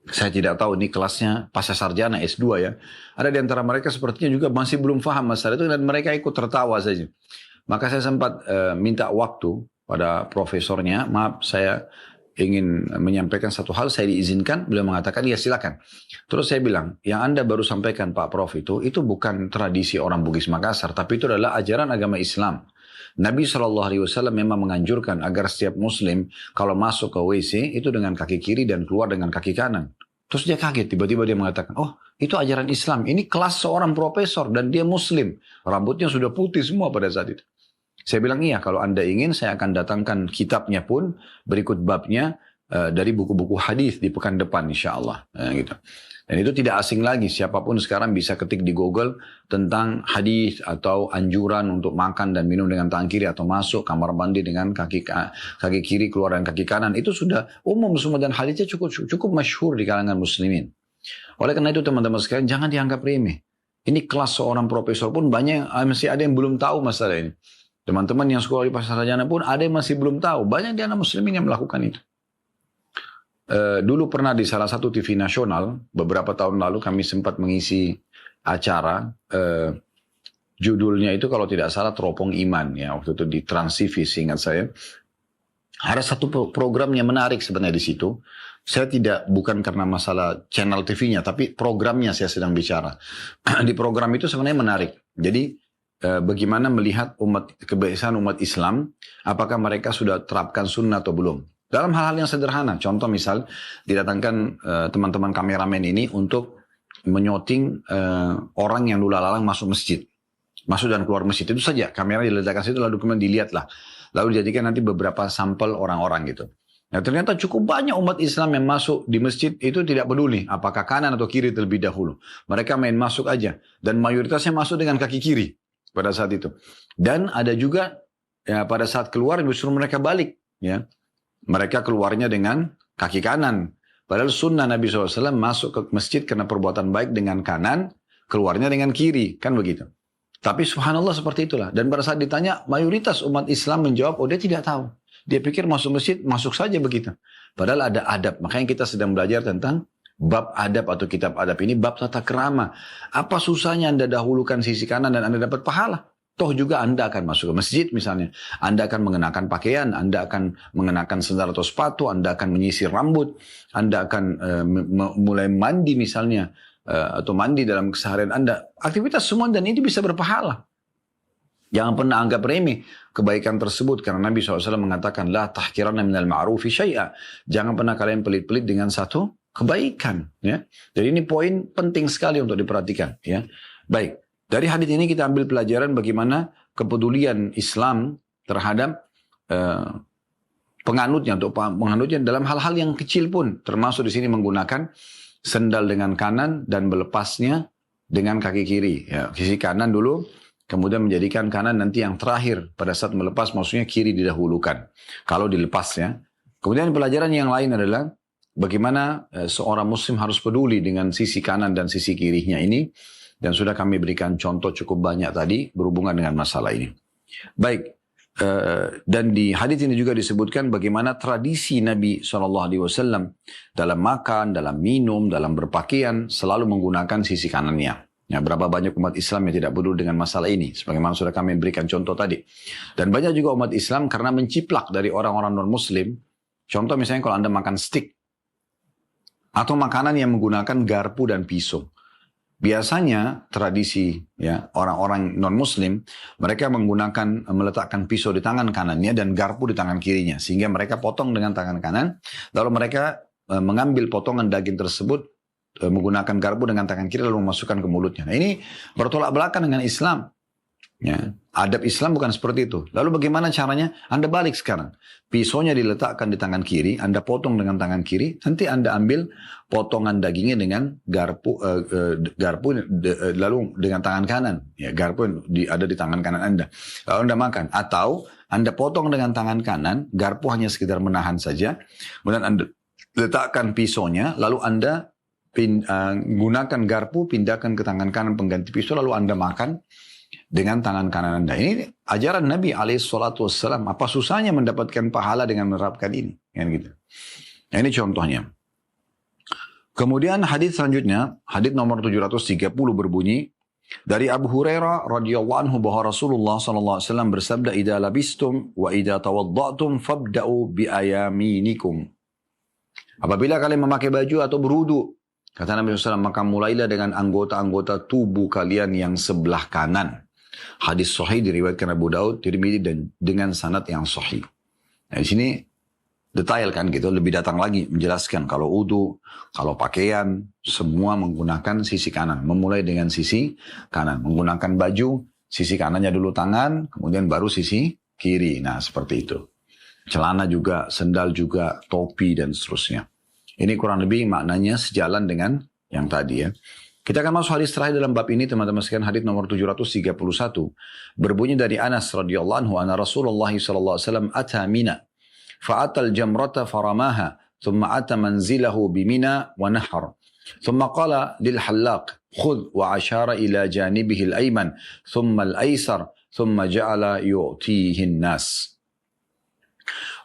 saya tidak tahu ini kelasnya pasca sarjana S2 ya. Ada di antara mereka sepertinya juga masih belum paham masalah itu dan mereka ikut tertawa saja. Maka saya sempat minta waktu pada profesornya, maaf saya ingin menyampaikan satu hal, saya diizinkan. Beliau mengatakan ya silakan. Terus saya bilang, yang Anda baru sampaikan Pak Prof itu bukan tradisi orang Bugis Makassar, tapi itu adalah ajaran agama Islam. Nabi SAW memang menganjurkan agar setiap muslim kalau masuk ke WC itu dengan kaki kiri dan keluar dengan kaki kanan. Terus dia kaget, tiba-tiba dia mengatakan, oh itu ajaran Islam, ini kelas seorang profesor dan dia muslim. Rambutnya sudah putih semua pada saat itu. Saya bilang iya, kalau Anda ingin saya akan datangkan kitabnya pun berikut babnya dari buku-buku hadis di pekan depan insya Allah. Gitu. Dan itu tidak asing lagi, siapapun sekarang bisa ketik di Google tentang hadis atau anjuran untuk makan dan minum dengan tangan kiri atau masuk kamar mandi dengan kaki kiri keluar dan kaki kanan. Itu sudah umum semua dan hadisnya cukup masyhur di kalangan muslimin. Oleh karena itu teman-teman sekalian jangan dianggap remeh. Ini kelas seorang profesor pun banyak, masih ada yang belum tahu masalah ini. Teman-teman yang sekolah di pasar sarjana pun ada yang masih belum tahu. Banyak di anak muslimin yang melakukan itu. Dulu pernah di salah satu TV nasional, beberapa tahun lalu kami sempat mengisi acara. Judulnya itu kalau tidak salah Teropong Iman. Ya, waktu itu di Trans TV ingat saya. Ada satu program yang menarik sebenarnya di situ. Saya bukan karena masalah channel TV-nya, tapi programnya saya sedang bicara. Di program itu sebenarnya menarik. Jadi bagaimana melihat kebiasaan umat Islam, apakah mereka sudah terapkan sunnah atau belum. Dalam hal-hal yang sederhana, contoh misal didatangkan teman-teman kameramen ini untuk menyoting orang yang lula-lalang masuk masjid. Masuk dan keluar masjid, itu saja. Kamera diletakkan situ lalu kemudian dilihat lah. Lalu dijadikan nanti beberapa sampel orang-orang gitu. Nah ternyata cukup banyak umat Islam yang masuk di masjid itu tidak peduli apakah kanan atau kiri terlebih dahulu. Mereka main masuk aja. Dan mayoritasnya masuk dengan kaki kiri pada saat itu. Dan ada juga ya, pada saat keluar justru mereka balik. Ya. Mereka keluarnya dengan kaki kanan. Padahal sunnah Nabi SAW masuk ke masjid karena perbuatan baik dengan kanan, keluarnya dengan kiri. Kan begitu. Tapi subhanallah seperti itulah. Dan pada saat ditanya, mayoritas umat Islam menjawab, oh dia tidak tahu. Dia pikir masuk masjid, masuk saja begitu. Padahal ada adab. Makanya kita sedang belajar tentang bab adab atau kitab adab ini, bab tata kerama. Apa susahnya Anda dahulukan sisi kanan dan Anda dapat pahala? Toh juga Anda akan masuk ke masjid misalnya. Anda akan mengenakan pakaian, Anda akan mengenakan sandal atau sepatu, Anda akan menyisir rambut, Anda akan mulai mandi misalnya, atau mandi dalam keseharian Anda. Aktivitas semua dan ini bisa berpahala. Jangan pernah anggap remeh kebaikan tersebut. Karena Nabi SAW mengatakan, La tahkiranna minal ma'rufi syai'a. Jangan pernah kalian pelit-pelit dengan satu kebaikan. Ya. Jadi ini poin penting sekali untuk diperhatikan. Ya. Baik, dari hadits ini kita ambil pelajaran bagaimana kepedulian Islam terhadap penganutnya dalam hal-hal yang kecil pun, termasuk di sini menggunakan sendal dengan kanan dan melepasnya dengan kaki kiri. Ya, sisi kanan dulu, kemudian menjadikan kanan nanti yang terakhir. Pada saat melepas maksudnya kiri didahulukan. Kalau dilepasnya. Kemudian pelajaran yang lain adalah bagaimana seorang muslim harus peduli dengan sisi kanan dan sisi kirinya ini. Dan sudah kami berikan contoh cukup banyak tadi berhubungan dengan masalah ini. Baik. Dan di hadis ini juga disebutkan bagaimana tradisi Nabi SAW dalam makan, dalam minum, dalam berpakaian selalu menggunakan sisi kanannya. Ya, berapa banyak umat Islam yang tidak peduli dengan masalah ini, sebagaimana sudah kami berikan contoh tadi. Dan banyak juga umat Islam karena menciplak dari orang-orang non-Muslim. Contoh misalnya kalau Anda makan steak atau makanan yang menggunakan garpu dan pisau. Biasanya tradisi ya orang-orang non-muslim mereka meletakkan pisau di tangan kanannya dan garpu di tangan kirinya sehingga mereka potong dengan tangan kanan lalu mereka mengambil potongan daging tersebut menggunakan garpu dengan tangan kiri lalu memasukkan ke mulutnya. Nah, ini bertolak belakang dengan Islam. Ya, adab Islam bukan seperti itu. Lalu bagaimana caranya? Anda balik sekarang. Pisaunya diletakkan di tangan kiri, Anda potong dengan tangan kiri, nanti Anda ambil potongan dagingnya dengan garpu, lalu dengan tangan kanan. Ya, garpu ada di tangan kanan Anda. Lalu Anda makan. Atau Anda potong dengan tangan kanan, garpu hanya sekedar menahan saja. Kemudian Anda letakkan pisaunya, lalu Anda gunakan garpu, pindahkan ke tangan kanan pengganti pisau, lalu Anda makan dengan tangan kanan Anda. Ini ajaran Nabi SAW. Apa susahnya mendapatkan pahala dengan menerapkan ini? Kan gitu. Nah, ini contohnya. Kemudian hadis selanjutnya, hadis nomor 730 berbunyi dari Abu Hurairah radhiyallahu anhu bahwa Rasulullah SAW bersabda, "Idza labistum wa idza tawadda'tum fabda'u bi ayaminikum." Apabila kalian memakai baju atau berwudu, kata Nabi SAW, maka mulailah dengan anggota-anggota tubuh kalian yang sebelah kanan. Hadis sahih diriwayatkan Abu Daud, Tirmidzi dan dengan sanad yang sahih. Nah, di sini detail kan gitu, lebih datang lagi menjelaskan kalau wudu, kalau pakaian, semua menggunakan sisi kanan. Memulai dengan sisi kanan. Menggunakan baju, sisi kanannya dulu tangan, kemudian baru sisi kiri. Nah, seperti itu. Celana juga, sendal juga, topi dan seterusnya. Ini kurang lebih maknanya sejalan dengan yang tadi ya. Kita akan masuk hadis terakhir dalam bab ini teman-teman sekalian, hadis nomor 731. Berbunyi dari Anas radhiyallahu anhu anna Rasulullah sallallahu alaihi wasallam ata Mina fa'atal jamrata faramaha thumma ata manzilahu bimina wa nahar. Thumma qala lil hallaq khudh wa ashara ila janibihi al-ayman thumma al-aysar thumma ja'ala yu'tihi an-nas.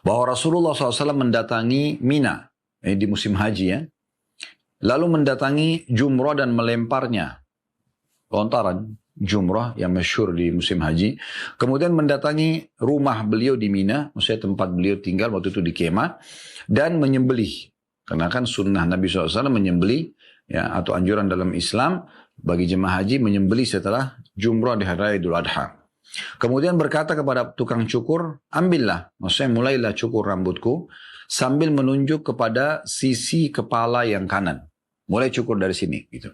Bahwa Rasulullah SAW mendatangi Mina di musim haji ya. Lalu mendatangi Jumrah dan melemparnya. Lontaran Jumrah yang masyhur di musim haji. Kemudian mendatangi rumah beliau di Mina. Maksudnya tempat beliau tinggal waktu itu di kemah. Dan menyembelih. Karena kan sunnah Nabi SAW menyembelih. Ya, atau anjuran dalam Islam. Bagi jemaah haji menyembelih setelah Jumrah di hari raya Idul Adha. Kemudian berkata kepada tukang cukur. Ambillah. Maksudnya mulailah cukur rambutku. Sambil menunjuk kepada sisi kepala yang kanan. Mulai cukur dari sini. Gitu.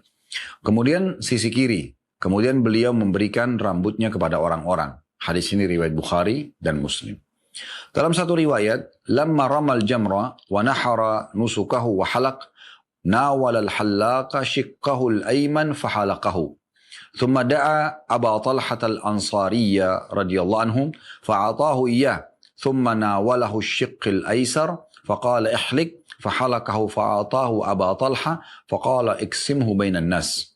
Kemudian sisi kiri. Kemudian beliau memberikan rambutnya kepada orang-orang. Hadis ini riwayat Bukhari dan Muslim. Dalam satu riwayat, lamma ramal jamra wa nahara nusukahu wa halaq, nawal al-hallaqa shiqqahu al-ayman fahalaqahu. Thumma da'a Aba Talhat al-Ansariyya radhiyallahu anhum fa'atahu iyyah. Thumma nawalahu shiqq al-aysar faqala ihlik fahalaqahu fa'atahu Aba Talha faqala iksimhu bainan nas.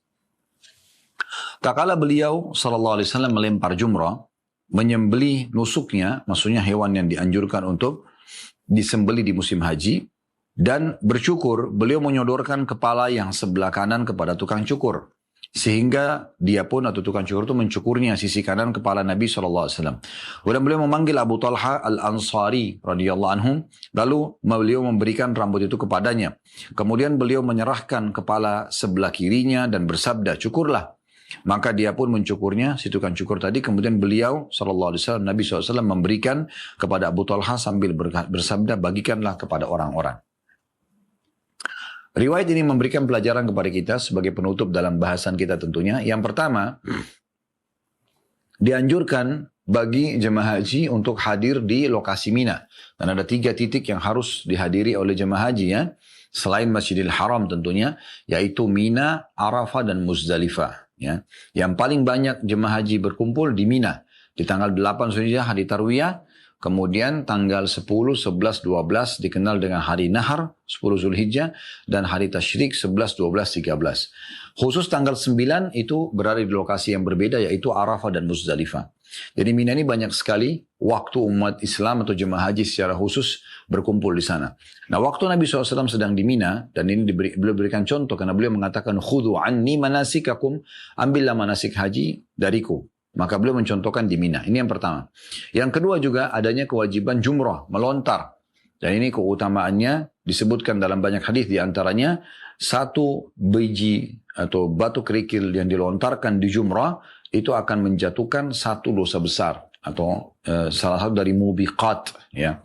Tak kala beliau sallallahu alaihi wasallam melempar jumrah, menyembelih nusuknya, maksudnya hewan yang dianjurkan untuk disembelih di musim haji, dan bercukur, beliau menyodorkan kepala yang sebelah kanan kepada tukang cukur. Sehingga dia pun atau tukang cukur itu mencukurnya sisi kanan kepala Nabi SAW. Kemudian beliau memanggil Abu Talha al-Ansari radhiyallahu anhum. Lalu beliau memberikan rambut itu kepadanya. Kemudian beliau menyerahkan kepala sebelah kirinya dan bersabda, cukurlah. Maka dia pun mencukurnya, si tukang cukur tadi. Kemudian beliau SAW, Nabi SAW memberikan kepada Abu Talha sambil bersabda, bagikanlah kepada orang-orang. Riwayat ini memberikan pelajaran kepada kita sebagai penutup dalam bahasan kita tentunya. Yang pertama, dianjurkan bagi jemaah haji untuk hadir di lokasi Mina. Dan ada 3 titik yang harus dihadiri oleh jemaah haji ya. selain Masjidil Haram tentunya, yaitu Mina, Arafah, dan Muzdalifah. Ya. Yang paling banyak jemaah haji berkumpul di Mina. Di tanggal 8 Zulhijjah hari Tarwiyah, kemudian tanggal 10, 11, 12 dikenal dengan hari Nahar, 10 Zulhijjah, dan hari Tasyrik 11, 12, 13. Khusus tanggal 9 itu berada di lokasi yang berbeda, yaitu Arafah dan Muzdalifah. Jadi Mina ini banyak sekali waktu umat Islam atau jemaah haji secara khusus berkumpul di sana. Nah, waktu Nabi SAW sedang di Mina, dan ini beliau berikan contoh karena beliau mengatakan, "Khudhu anni manasikakum," ambillah manasik haji dariku. Maka beliau mencontohkan di Mina. Ini yang pertama. Yang kedua juga adanya kewajiban jumrah, melontar. Dan ini keutamaannya disebutkan dalam banyak hadis, di antaranya satu biji atau batu kerikil yang dilontarkan di jumrah itu akan menjatuhkan satu dosa besar atau salah satu dari mubiqat, ya.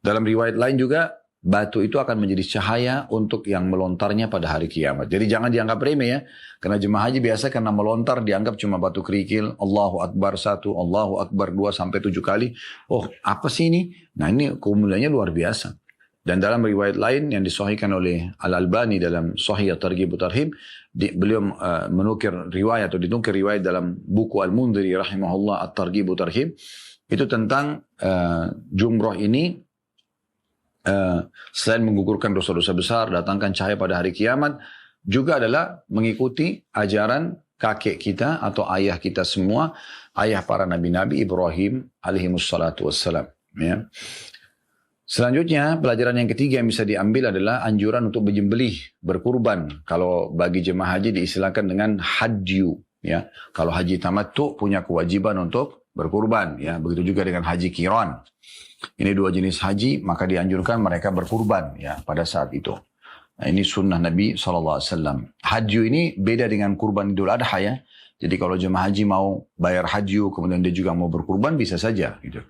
Dalam riwayat lain juga batu itu akan menjadi cahaya untuk yang melontarnya pada hari kiamat. Jadi jangan dianggap remeh ya. Karena jemaah haji biasa karena melontar dianggap cuma batu kerikil. Allahu Akbar 1, Allahu Akbar 2 sampai 7 kali. Oh, apa sih ini? Nah, ini keumumannya luar biasa. Dan dalam riwayat lain yang disahihkan oleh Al-Albani dalam Sahih At-Targhib wa Tarhib, beliau menukir riwayat atau ditungkir riwayat dalam buku Al-Mundhiri rahimahullah At-Targhib wa Tarhib, itu tentang jumrah ini selain menggugurkan dosa-dosa besar, datangkan cahaya pada hari kiamat, juga adalah mengikuti ajaran kakek kita atau ayah kita semua, ayah para nabi-nabi Ibrahim alaihimussalatu wassalam. Ya. Selanjutnya, pelajaran yang ketiga yang bisa diambil adalah anjuran untuk menyembelih, berkurban. Kalau bagi jemaah haji diistilahkan dengan hadyu. Ya. Kalau haji tamattu punya kewajiban untuk berkurban. Ya. Begitu juga dengan haji qiran. Ini dua jenis haji, maka dianjurkan mereka berkurban ya pada saat itu. Nah, ini sunnah Nabi SAW. Haji ini beda dengan kurban Idul Adha ya. Jadi kalau jemaah haji mau bayar haji, kemudian dia juga mau berkurban, bisa saja. Gitu.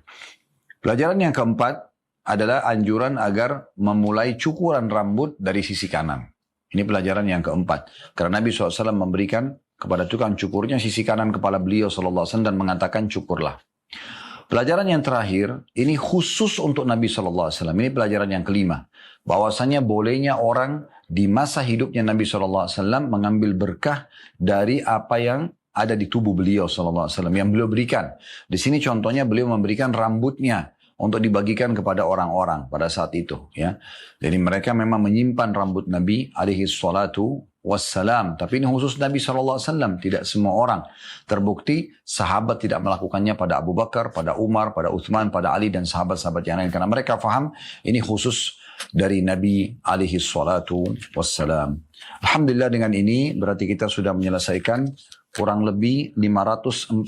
Pelajaran yang keempat adalah anjuran agar memulai cukuran rambut dari sisi kanan. Ini pelajaran yang keempat. Karena Nabi SAW memberikan kepada tukang cukurnya sisi kanan kepala beliau SAW dan mengatakan cukurlah. Pelajaran yang terakhir, ini khusus untuk Nabi SAW. Ini pelajaran yang kelima. Bahwasanya bolehnya orang di masa hidupnya Nabi SAW mengambil berkah dari apa yang ada di tubuh beliau SAW. Yang beliau berikan. Di sini contohnya beliau memberikan rambutnya untuk dibagikan kepada orang-orang pada saat itu. Ya. Jadi mereka memang menyimpan rambut Nabi SAW. Tapi ini khusus Nabi SAW, tidak semua orang. Terbukti sahabat tidak melakukannya pada Abu Bakar, pada Umar, pada Uthman, pada Ali dan sahabat-sahabat yang lain. Karena mereka faham ini khusus dari Nabi SAW. Alhamdulillah dengan ini berarti kita sudah menyelesaikan kurang lebih 543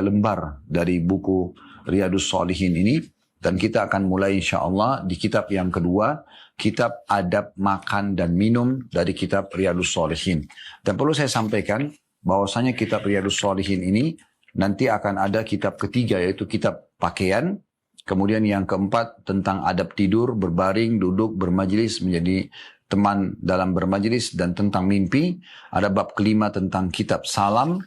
lembar dari buku Riyadhus Shalihin ini. Dan kita akan mulai insyaAllah di kitab yang kedua, kitab adab makan dan minum dari kitab Riyadhus Shalihin. Dan perlu saya sampaikan bahwasanya kitab Riyadhus Shalihin ini nanti akan ada kitab ketiga yaitu kitab pakaian. Kemudian yang keempat tentang adab tidur, berbaring, duduk, bermajlis, menjadi teman dalam bermajlis dan tentang mimpi. Ada bab kelima tentang kitab salam.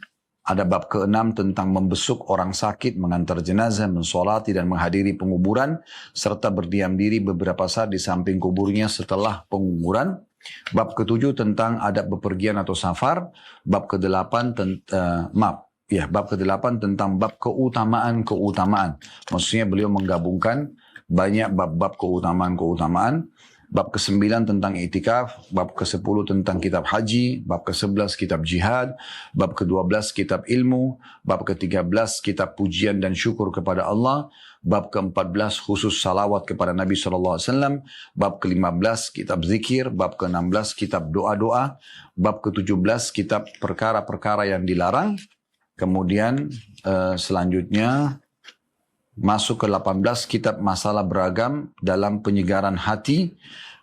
Ada bab keenam tentang membesuk orang sakit, mengantar jenazah, mensolati dan menghadiri penguburan, serta berdiam diri beberapa saat di samping kuburnya setelah penguburan. Bab ketujuh tentang adab bepergian atau safar. Bab kedelapan bab kedelapan tentang bab keutamaan. Maksudnya beliau menggabungkan banyak bab-bab keutamaan. Bab ke-9 tentang i'tikaf, bab ke-10 tentang kitab haji, bab ke-11 kitab jihad, bab ke-12 kitab ilmu, bab ke-13 kitab pujian dan syukur kepada Allah, bab ke-14 khusus salawat kepada Nabi SAW, bab ke-15 kitab zikir, bab ke-16 kitab doa-doa, bab ke-17 kitab perkara-perkara yang dilarang, kemudian selanjutnya masuk ke 18 kitab masalah beragam dalam penyegaran hati.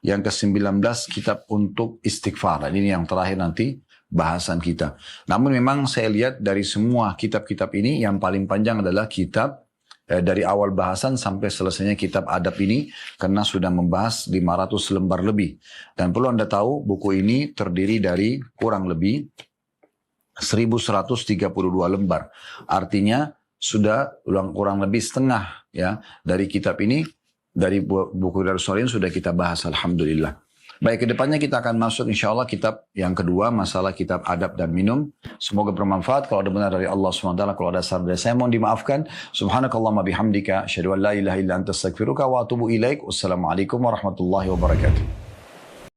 Yang ke-19 kitab untuk istighfar. Ini yang terakhir nanti bahasan kita. Namun memang saya lihat dari semua kitab-kitab ini yang paling panjang adalah kitab dari awal bahasan sampai selesainya kitab adab ini karena sudah membahas 500 lembar lebih. Dan perlu Anda tahu buku ini terdiri dari kurang lebih 1132 lembar. Artinya sudah kurang lebih setengah ya dari kitab ini, dari buku Riyadhus Shalihin sudah kita bahas alhamdulillah. Baik, kedepannya kita akan masuk insya Allah kitab yang kedua, masalah kitab adab dan minum. Semoga bermanfaat. Kalau ada benar dari Allah SWT, kalau ada salah dari saya mohon dimaafkan. Subhanakallahumma bihamdika, asyhadu an la ilaha illa anta astaghfiruka wa atubu ilaik. Wassalamualaikum warahmatullahi wabarakatuh.